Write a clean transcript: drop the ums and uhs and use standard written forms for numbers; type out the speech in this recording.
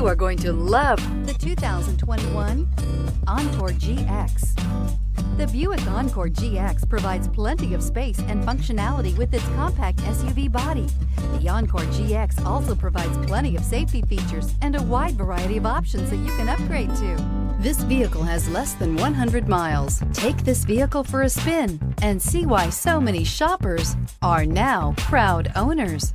You are going to love the 2021 Encore GX. The Buick Encore GX provides plenty of space and functionality with its compact SUV body. The Encore GX also provides plenty of safety features and a wide variety of options that you can upgrade to. This vehicle has less than 100 miles. Take this vehicle for a spin and see why so many shoppers are now proud owners.